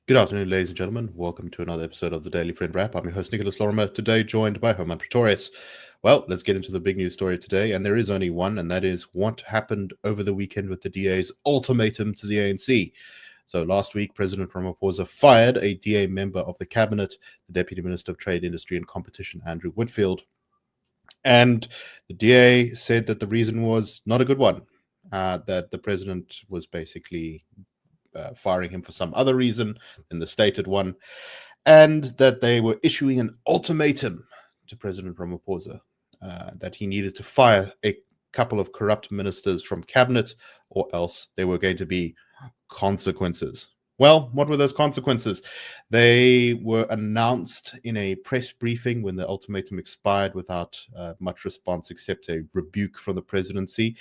Good afternoon, ladies and gentlemen. Welcome to another episode of the Daily Friend Wrap. I'm your host, Lorimer, today joined by Hermann Pretorius. Well, let's get into the big news story today, and there is only one, and that is what happened over the weekend with the DA's ultimatum to the ANC. So last week, President Ramaphosa fired a DA member of the cabinet, the Deputy Minister of Trade, Industry and Competition, Andrew Whitfield. And the DA said that the reason was not a good one, that the president was basically firing him for some other reason than the stated one, and that they were issuing an ultimatum to President Ramaphosa that he needed to fire a couple of corrupt ministers from cabinet, or else there were going to be consequences. Well, what were those consequences? They were announced in a press briefing when the ultimatum expired without much response except a rebuke from the presidency.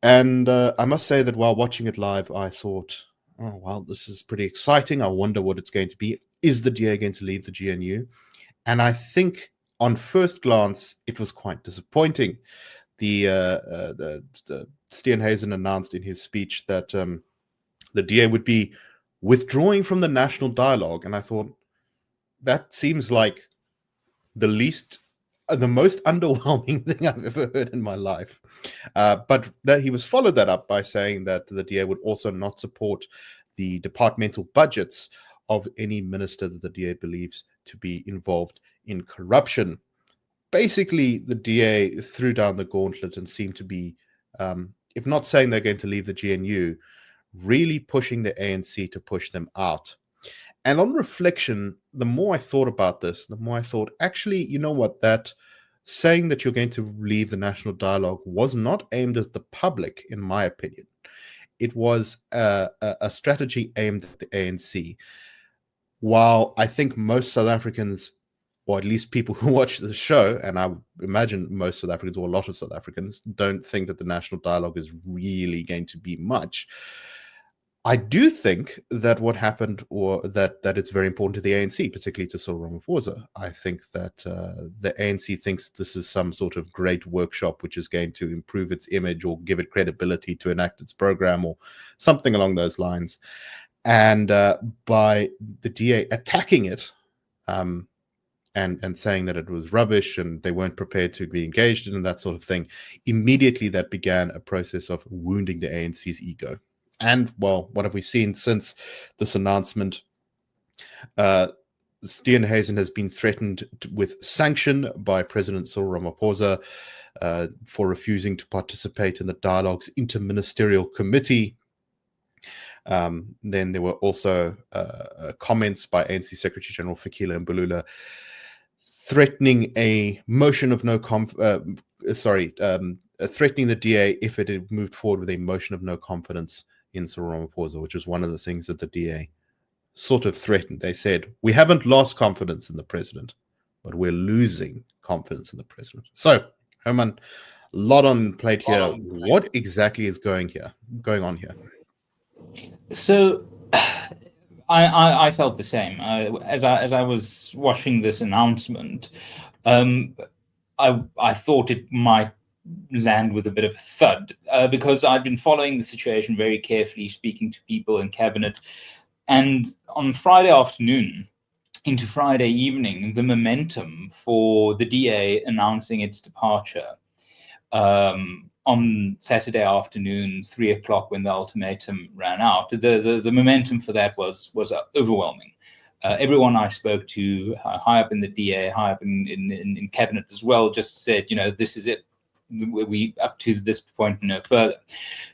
And I must say that while watching it live, I thought, oh, well, this is pretty exciting. I wonder what it's going to be. Is the DA going to leave the GNU? And I think on first glance, it was quite disappointing. The Steenhuisen announced in his speech that the DA would be withdrawing from the national dialogue. And I thought, that seems like the most underwhelming thing I've ever heard in my life. But that he was followed that up by saying that the DA would also not support the departmental budgets of any minister that the DA believes to be involved in corruption. Basically, the DA threw down the gauntlet and seemed to be, if not saying they're going to leave the GNU, really pushing the ANC to push them out. And on reflection, the more I thought about this, the more I thought, actually, you know what, that saying that you're going to leave the national dialogue was not aimed at the public, in my opinion. It was a strategy aimed at the ANC. While I think most South Africans, or at least people who watch the show, and I imagine most South Africans, or a lot of South Africans, don't think that the national dialogue is really going to be much. I do think that what happened, or that it's very important to the ANC, particularly to Cyril Ramaphosa. I think that the ANC thinks this is some sort of great workshop which is going to improve its image or give it credibility to enact its program or something along those lines. And by the DA attacking it and saying that it was rubbish and they weren't prepared to be engaged in, and that sort of thing, immediately that began a process of wounding the ANC's ego. And, well, what have we seen since this announcement? Steenhuisen has been threatened with sanction by President Cyril Ramaphosa for refusing to participate in the dialogue's interministerial committee. Then there were also comments by ANC Secretary General Fikile Mbalula threatening a motion of no threatening the DA if it had moved forward with a motion of no confidence in Cyril Ramaphosa, which is one of the things that the DA sort of threatened. They said, we haven't lost confidence in the president, but we're losing confidence in the president. So, Herman, a lot on the plate here. What exactly is going on here? So, I felt the same as I was watching this announcement. I thought it might land with a bit of a thud because I've been following the situation very carefully, speaking to people in cabinet, and on Friday afternoon into Friday evening, the momentum for the DA announcing its departure on Saturday afternoon, 3:00, when the ultimatum ran out, the momentum for that was overwhelming. Everyone I spoke to, high up in the DA, high up in cabinet as well, just said, this is it. We up to this point, no further.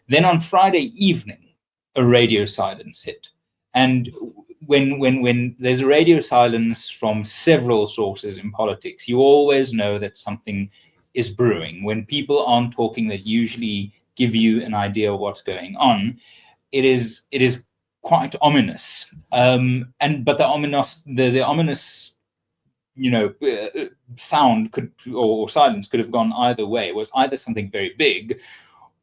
Then on Friday evening, a radio silence hit, and when there's a radio silence from several sources in politics, you always know that something is brewing. When people aren't talking, that usually give you an idea of what's going on. It is quite ominous. But the ominous sound or silence could have gone either way. It was either something very big,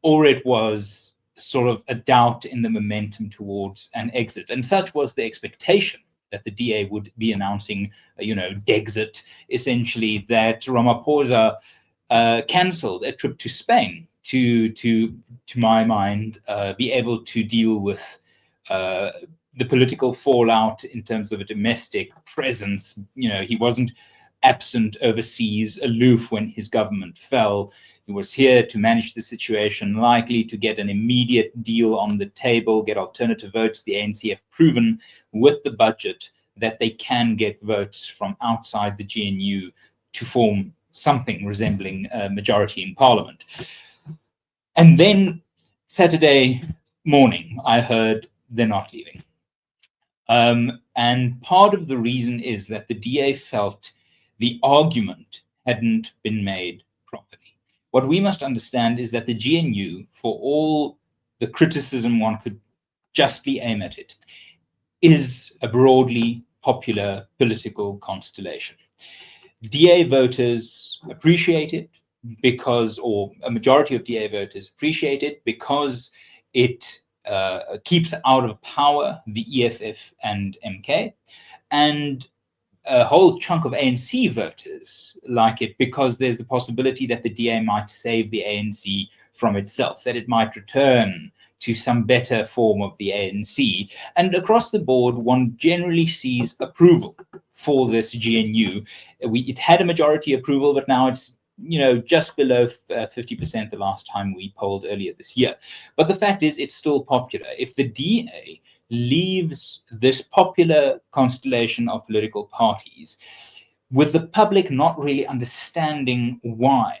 or it was sort of a doubt in the momentum towards an exit. And such was the expectation, that the DA would be announcing, Dexit, essentially, that Ramaphosa cancelled a trip to Spain to my mind, be able to deal with the political fallout in terms of a domestic presence. He wasn't absent overseas, aloof when his government fell. He was here to manage the situation, likely to get an immediate deal on the table, get alternative votes. The ANC have proven with the budget that they can get votes from outside the GNU to form something resembling a majority in parliament. And then Saturday morning, I heard they're not leaving. And part of the reason is that the DA felt the argument hadn't been made properly. What we must understand is that the GNU, for all the criticism one could justly aim at it, is a broadly popular political constellation. DA voters appreciate it because, or a majority of DA voters appreciate it because it keeps out of power the EFF and MK, and a whole chunk of ANC voters like it because there's the possibility that the DA might save the ANC from itself, that it might return to some better form of the ANC. And across the board, one generally sees approval for this GNU. It had a majority approval, but now it's just below 50% the last time we polled earlier this year. But the fact is, it's still popular. If the DA leaves this popular constellation of political parties with the public not really understanding why,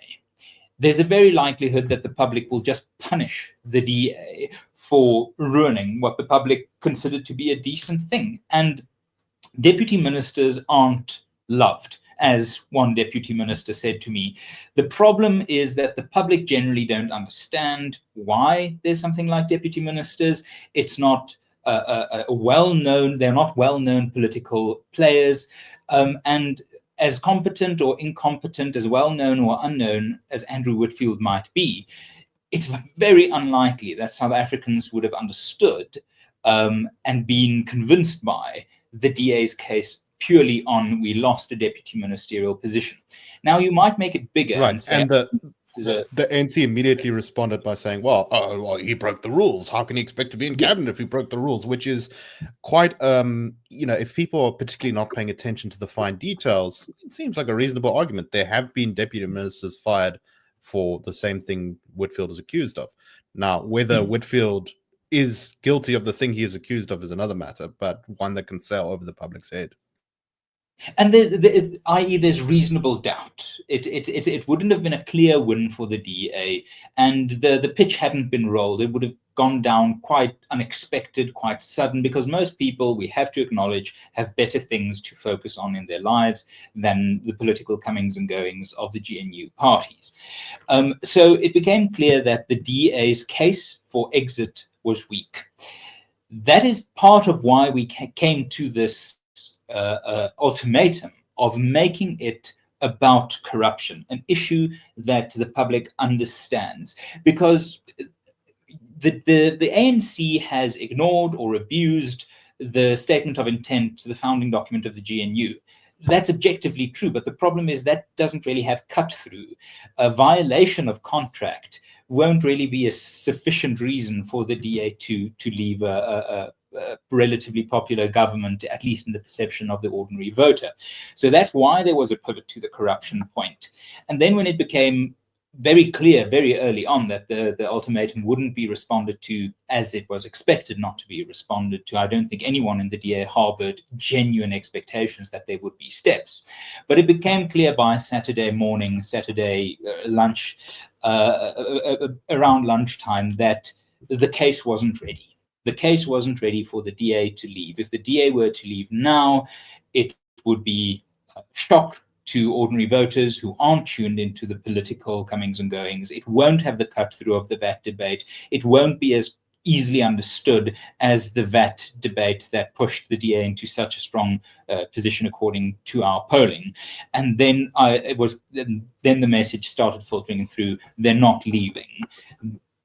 there's a very likelihood that the public will just punish the DA for ruining what the public considered to be a decent thing. And deputy ministers aren't loved. As one deputy minister said to me, the problem is that the public generally don't understand why there's something like deputy ministers. It's not well-known, they're not well-known political players, and as competent or incompetent, as well-known or unknown as Andrew Whitfield might be, it's very unlikely that South Africans would have understood and been convinced by the DA's case purely on we lost a deputy ministerial position. Now, you might make it bigger right, and say... And the ANC immediately responded by saying, well, he broke the rules. How can he expect to be in cabinet if he broke the rules? Which is quite, if people are particularly not paying attention to the fine details, it seems like a reasonable argument. There have been deputy ministers fired for the same thing Whitfield is accused of. Now, whether Whitfield is guilty of the thing he is accused of is another matter, but one that can sail over the public's head. And i.e., there's reasonable doubt. It wouldn't have been a clear win for the DA, and the pitch hadn't been rolled. It would have gone down quite unexpected, quite sudden, because most people, we have to acknowledge, have better things to focus on in their lives than the political comings and goings of the GNU parties. So it became clear that the DA's case for exit was weak. That is part of why we came to this ultimatum of making it about corruption, an issue that the public understands, because the ANC has ignored or abused the statement of intent to the founding document of the GNU. That's objectively true, but the problem is that doesn't really have cut through. A violation of contract won't really be a sufficient reason for the DA to leave a relatively popular government, at least in the perception of the ordinary voter. So that's why there was a pivot to the corruption point. And then when it became very clear very early on that the ultimatum wouldn't be responded to as it was expected not to be responded to, I don't think anyone in the DA harbored genuine expectations that there would be steps. But it became clear by Saturday morning, Saturday lunch, around lunchtime, that the case wasn't ready. The case wasn't ready for the DA to leave. If the DA were to leave now, it would be a shock to ordinary voters who aren't tuned into the political comings and goings. It won't have the cut through of the VAT debate. It won't be as easily understood as the VAT debate that pushed the DA into such a strong position according to our polling. And then then the message started filtering through, they're not leaving.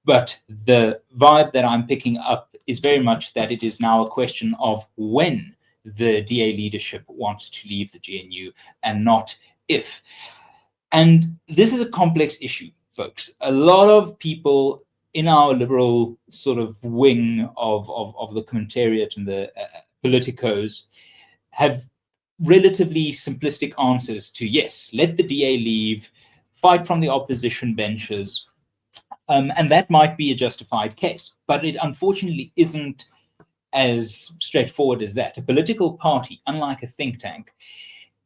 But the vibe that I'm picking up is very much that it is now a question of when the DA leadership wants to leave the GNU and not if. And this is a complex issue, folks. A lot of people in our liberal sort of wing of the commentariat and the politicos have relatively simplistic answers to, yes, let the DA leave, fight from the opposition benches, and that might be a justified case. But it unfortunately isn't as straightforward as that. A political party, unlike a think tank,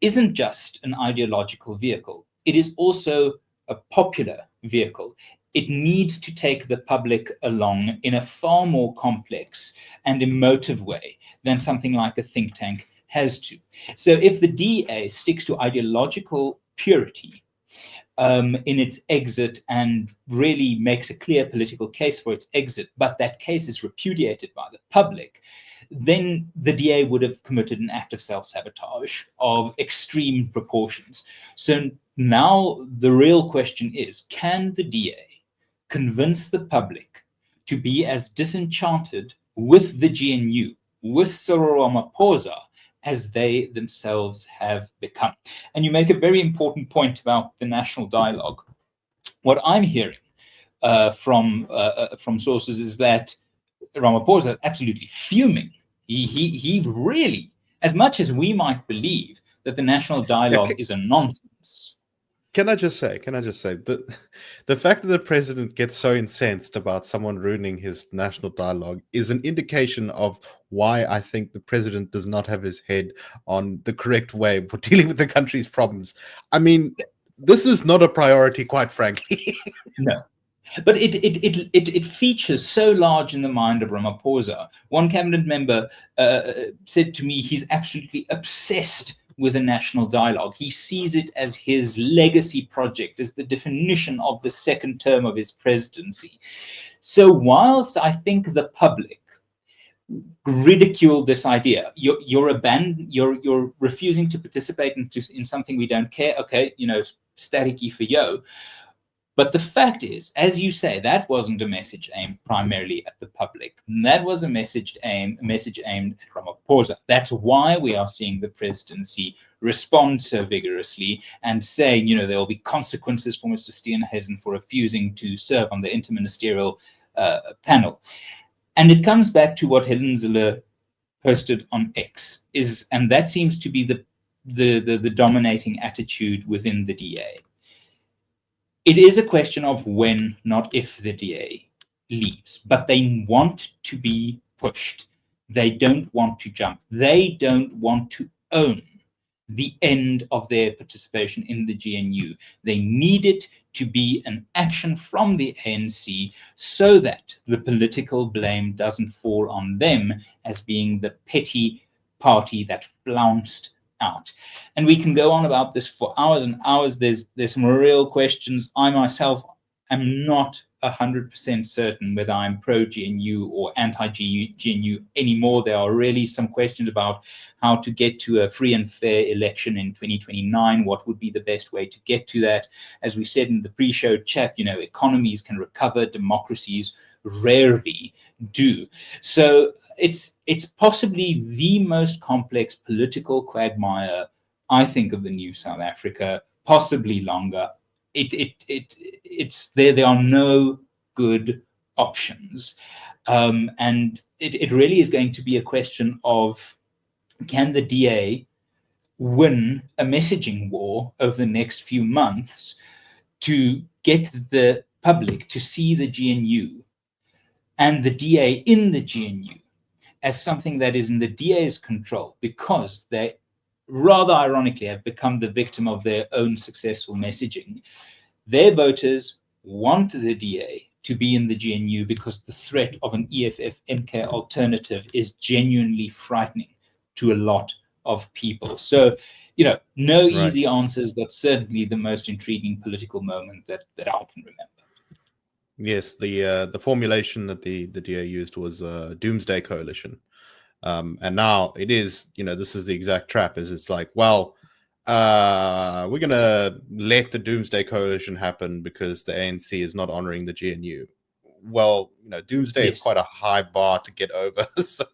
isn't just an ideological vehicle. It is also a popular vehicle. It needs to take the public along in a far more complex and emotive way than something like a think tank has to. So if the DA sticks to ideological purity in its exit and really makes a clear political case for its exit, but that case is repudiated by the public, then the DA would have committed an act of self-sabotage of extreme proportions. So now the real question is, can the DA convince the public to be as disenchanted with the GNU, with Cyril Ramaphosa, as they themselves have become? And you make a very important point about the national dialogue. What I'm hearing from sources is that Ramaphosa is absolutely fuming. He really, as much as we might believe that the national dialogue is a nonsense. Can I just say the fact that the president gets so incensed about someone ruining his national dialogue is an indication of why I think the president does not have his head on the correct way for dealing with the country's problems. I mean, this is not a priority, quite frankly. No. But it features so large in the mind of Ramaphosa. One cabinet member said to me he's absolutely obsessed with a national dialogue. He sees it as his legacy project, as the definition of the second term of his presidency. So whilst I think the public ridicule this idea, you're refusing to participate in something we don't care. Okay, staticky for yo. But the fact is, as you say, that wasn't a message aimed primarily at the public. That was a message aimed at Ramaphosa. That's why we are seeing the presidency respond so vigorously and saying, there will be consequences for Mr. Steenhuisen for refusing to serve on the interministerial panel. And it comes back to what Helen Zille posted on X, and that seems to be the dominating attitude within the DA. It is a question of when, not if, the DA leaves, but they want to be pushed. They don't want to jump. They don't want to own the end of their participation in the GNU. They need it to be an action from the ANC so that the political blame doesn't fall on them as being the petty party that flounced out. And we can go on about this for hours and hours. There's some real questions. I myself am not 100% certain whether I'm pro-GNU or anti-GNU anymore. There are really some questions about how to get to a free and fair election in 2029. What would be the best way to get to that? As we said in the pre-show chat, economies can recover, democracies rarely do. So it's possibly the most complex political quagmire, I think, of the new South Africa, possibly longer. It's there are no good options, and it really is going to be a question of, can the DA win a messaging war over the next few months to get the public to see the GNU and the DA in the GNU as something that is in the DA's control, because they, rather ironically, have become the victim of their own successful messaging. Their voters want the DA to be in the GNU because the threat of an EFF-MK alternative is genuinely frightening to a lot of people. So, no easy answers, but certainly the most intriguing political moment that I can remember. Yes, the formulation that the DA used was a doomsday coalition. And now it is, this is the exact trap, is it's like, well, we're going to let the doomsday coalition happen because the ANC is not honoring the GNU. Well, doomsday is quite a high bar to get over. So,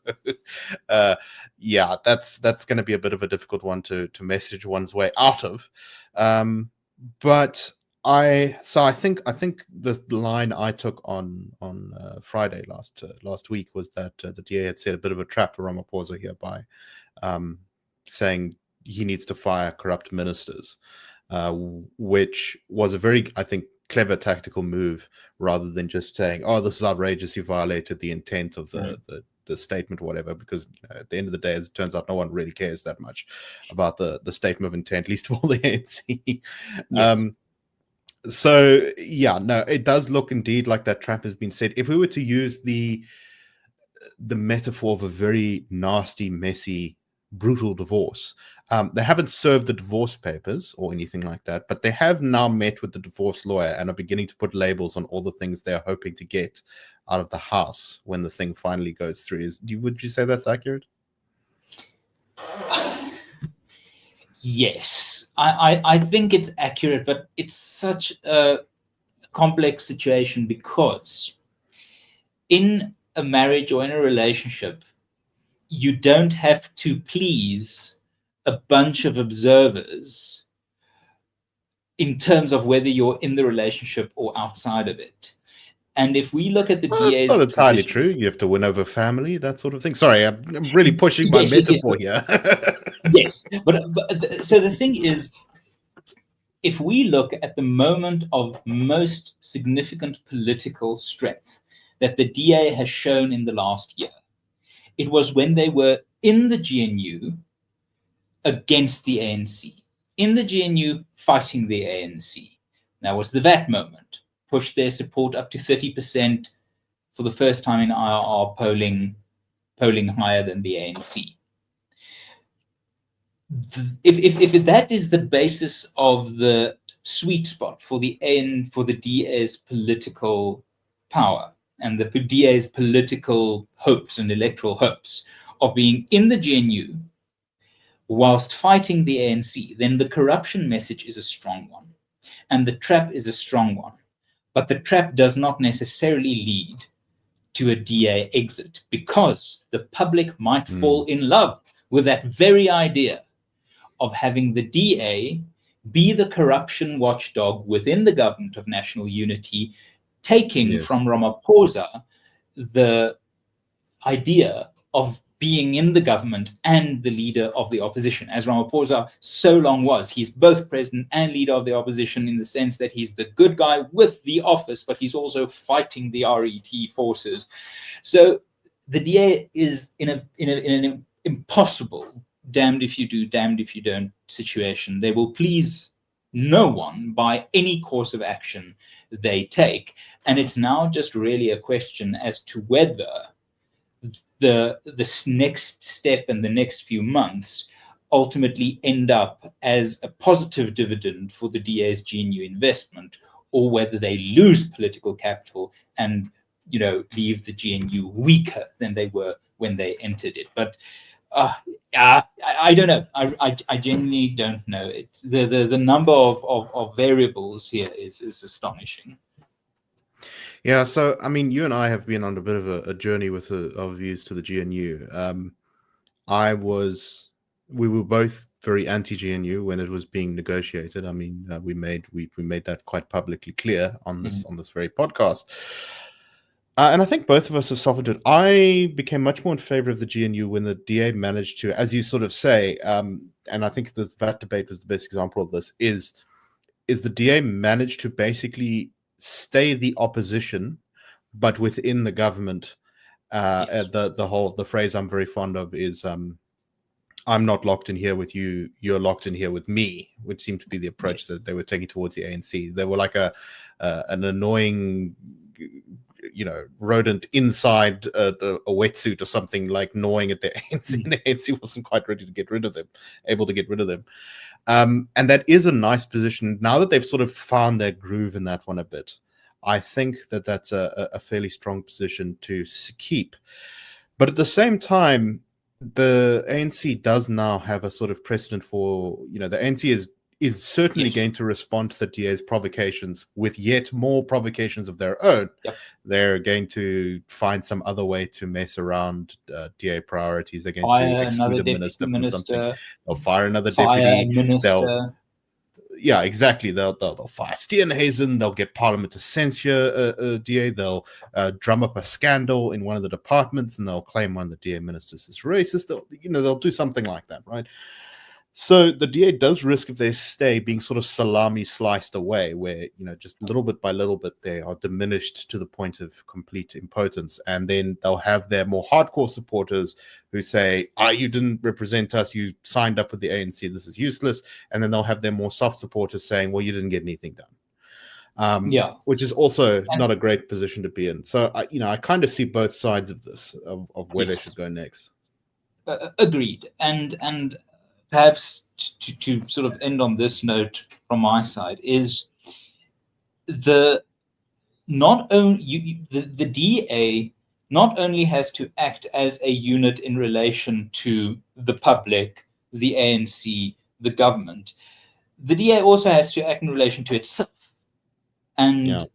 yeah, that's going to be a bit of a difficult one to message one's way out of. But I think the line I took on Friday last week was that the DA had set a bit of a trap for Ramaphosa here by saying he needs to fire corrupt ministers, which was a very, I think, clever tactical move, rather than just saying, "Oh, this is outrageous. You violated the intent of the statement," or whatever. Because at the end of the day, as it turns out, no one really cares that much about the statement of intent, least of all the ANC. Yes. So yeah, no, it does look indeed like that trap has been set. If we were to use the metaphor of a very nasty, messy, brutal divorce, they haven't served the divorce papers or anything like that, but they have now met with the divorce lawyer and are beginning to put labels on all the things they're hoping to get out of the house when the thing finally goes through. Would you say that's accurate? Yes, I think it's accurate, but it's such a complex situation because in a marriage or in a relationship, you don't have to please a bunch of observers in terms of whether you're in the relationship or outside of it. And if we look at the That's DA's not entirely position, true. You have to win over family, that sort of thing. Sorry, I'm really pushing my yes, metaphor here. yes. But so the thing is, if we look at the moment of most significant political strength that the DA has shown in the last year, it was when they were in the GNU against the ANC, in the GNU fighting the ANC. That was the VAT moment, pushed their support up to 30% for the first time in IRR polling higher than the ANC. If that is the basis of the sweet spot for the DA's political power and the DA's political hopes and electoral hopes of being in the GNU whilst fighting the ANC, then the corruption message is a strong one, and the trap is a strong one. But the trap does not necessarily lead to a DA exit, because the public might fall in love with that very idea of having the DA be the corruption watchdog within the government of national unity, taking from Ramaphosa the idea of being in the government and the leader of the opposition, as Ramaphosa so long was. He's both president and leader of the opposition, in the sense that he's the good guy with the office, but he's also fighting the RET forces. So the DA is in an impossible damned if you do, damned if you don't situation. They will please no one by any course of action they take. And it's now just really a question as to whether this next step and the next few months ultimately end up as a positive dividend for the DA's GNU investment, or whether they lose political capital and leave the GNU weaker than they were when they entered it. But I don't know. I genuinely don't know. It's the number of variables here is astonishing. Yeah, so I mean, you and I have been on a bit of a journey with our views to the GNU. We were both very anti-GNU when it was being negotiated. I mean, we made that quite publicly clear on this very podcast. And I think both of us have softened it. I became much more in favor of the GNU when the DA managed to, as you sort of say, and I think this VAT debate was the best example of this, is the DA managed to basically stay the opposition, but within the government. Yes. The phrase I'm very fond of is I'm not locked in here with you, you're locked in here with me, which seemed to be the approach that they were taking towards the ANC. They were like an annoying, rodent inside a wetsuit or something, like gnawing at the ANC. The ANC wasn't quite ready to get rid of them, able to get rid of them. And that is a nice position. Now that they've sort of found their groove in that one a bit, I think that that's a fairly strong position to keep. But at the same time, the ANC does now have a sort of precedent for, the ANC is certainly going to respond to the DA's provocations with yet more provocations of their own. Yep. They're going to find some other way to mess around DA priorities. They're going Fire to exclude another a minister deputy from something. minister. They'll fire another Fire deputy. a minister. yeah, exactly. They'll fire Steenhuisen. They'll get Parliament to censure a DA. They'll drum up a scandal in one of the departments, and they'll claim one of the DA ministers is racist. They'll do something like that, right? So the DA does risk, if they stay, being sort of salami sliced away, where just little bit by little bit they are diminished to the point of complete impotence, and then they'll have their more hardcore supporters who say, you didn't represent us, you signed up with the ANC, this is useless," and then they'll have their more soft supporters saying, "Well, you didn't get anything done," which is also not a great position to be in. So I kind of see both sides of this, of where they should go next. Agreed. And perhaps to sort of end on this note from my side is the DA not only has to act as a unit in relation to the public, the ANC, the government, the DA also has to act in relation to itself. And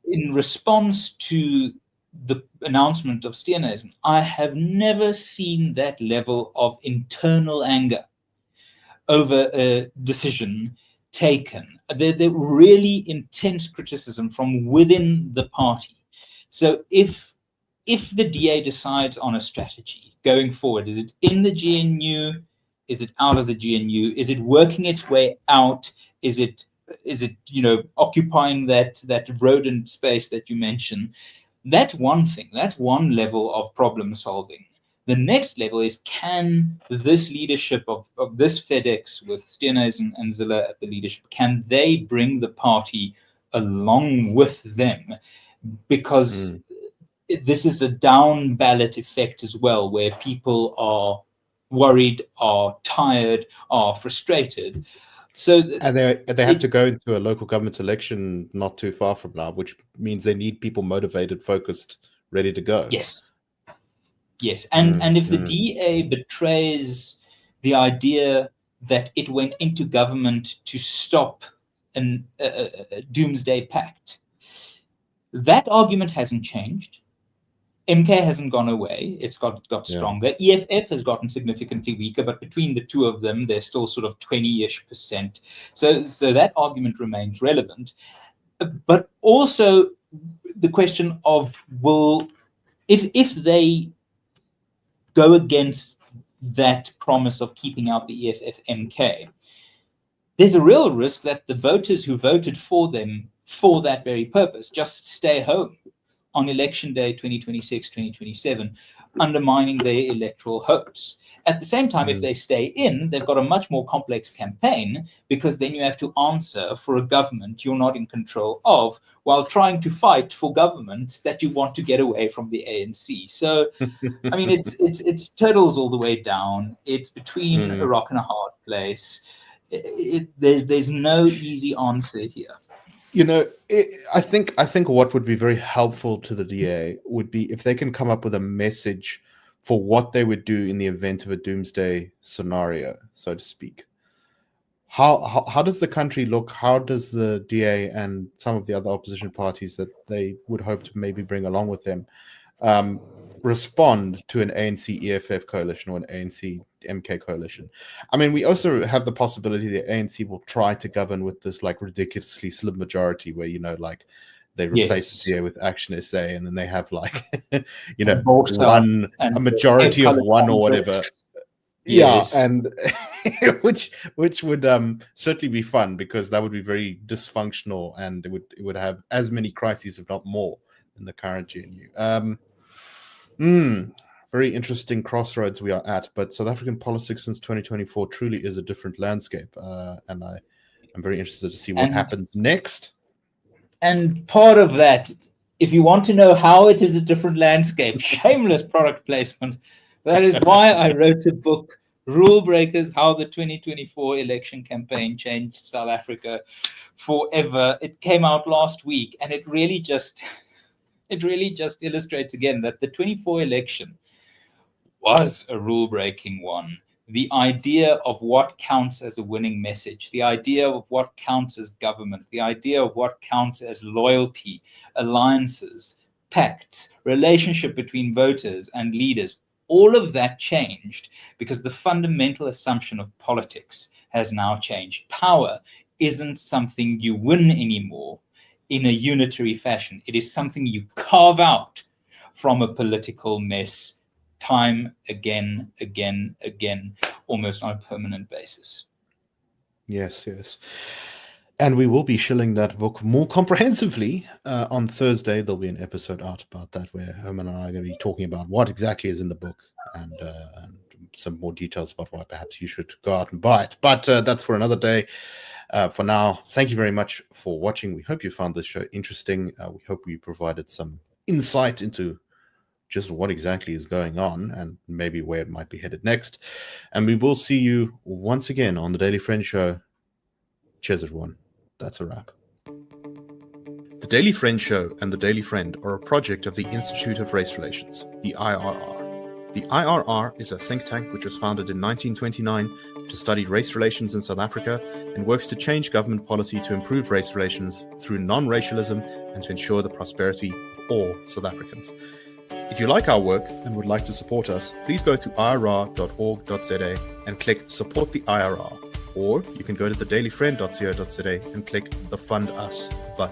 in response to the announcement of Steenhuisen, I have never seen that level of internal anger over a decision taken. They're really intense criticism from within the party. So if the DA decides on a strategy going forward, is it in the GNU? Is it out of the GNU? Is it working its way out? Is it occupying that rodent space that you mentioned? That's one thing. That's one level of problem solving. The next level is, can this leadership of this FedEx with Steenhuisen and Zille at the leadership, can they bring the party along with them? Because this is a down ballot effect as well, where people are worried, are tired, are frustrated. So and they have to go into a local government election not too far from now, which means they need people motivated, focused, ready to go. Yes, and if the DA betrays the idea that it went into government to stop a doomsday pact, that argument hasn't changed. MK hasn't gone away. It's got stronger. EFF has gotten significantly weaker, but between the two of them, they're still sort of 20-ish%. So that argument remains relevant. But also the question of, if they go against that promise of keeping out the EFF MK, there's a real risk that the voters who voted for them for that very purpose just stay home on election day 2026, 2027, undermining their electoral hopes. At the same time, if they stay in, they've got a much more complex campaign, because then you have to answer for a government you're not in control of, while trying to fight for governments that you want to get away from the ANC. So, I mean, it's turtles all the way down. It's between a rock and a hard place. There's no easy answer here. I think what would be very helpful to the DA would be if they can come up with a message for what they would do in the event of a doomsday scenario, so to speak. How does the country look? How does the DA and some of the other opposition parties that they would hope to maybe bring along with them respond to an ANC EFF coalition or an ANC MK coalition? I mean, we also have the possibility that ANC will try to govern with this like ridiculously slim majority, where they replace the DA with Action SA, and then they have like a majority of one or whatever. Yes. Yeah, and which would certainly be fun, because that would be very dysfunctional, and it would have as many crises, if not more, than the current GNU. Very interesting crossroads we are at, but South African politics since 2024 truly is a different landscape, and I'm very interested to see what happens next. And part of that, if you want to know how it is a different landscape, shameless product placement, that is why I wrote a book, Rule Breakers: How the 2024 Election Campaign Changed South Africa Forever. It came out last week, and it really just illustrates again that the 24 election was a rule-breaking one. The idea of what counts as a winning message, the idea of what counts as government, the idea of what counts as loyalty, alliances, pacts, relationship between voters and leaders, all of that changed because the fundamental assumption of politics has now changed. Power isn't something you win anymore in a unitary fashion. It is something you carve out from a political mess time again, almost on a permanent basis. Yes. And we will be shilling that book more comprehensively on Thursday. There'll be an episode out about that where Hermann and I are going to be talking about what exactly is in the book and some more details about why perhaps you should go out and buy it. But that's for another day. For now, thank you very much for watching. We hope you found this show interesting. We hope we provided some insight into just what exactly is going on and maybe where it might be headed next. And we will see you once again on the Daily Friend Show. Cheers, everyone. That's a wrap. The Daily Friend Show and the Daily Friend are a project of the Institute of Race Relations, the IRR. The IRR is a think tank which was founded in 1929 to study race relations in South Africa and works to change government policy to improve race relations through non-racialism and to ensure the prosperity of all South Africans. If you like our work and would like to support us, please go to irr.org.za and click Support the IRR. Or you can go to thedailyfriend.co.za and click the Fund Us button.